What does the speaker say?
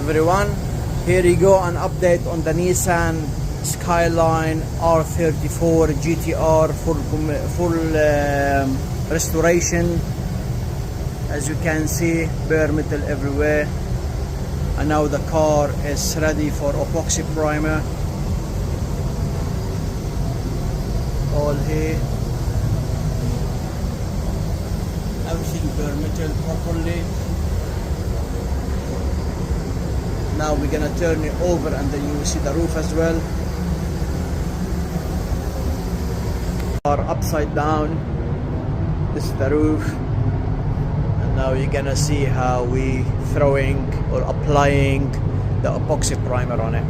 everyone. Here you go, an update on the Nissan Skyline R34 GTR full restoration. As you can see, bare metal everywhere, and now the car is ready for epoxy primer. All here, everything bare metal properly. Now we're gonna turn it over and then you will see the roof as well. Are upside down. This is the roof, and now you're gonna see how we throwing or applying the epoxy primer on it.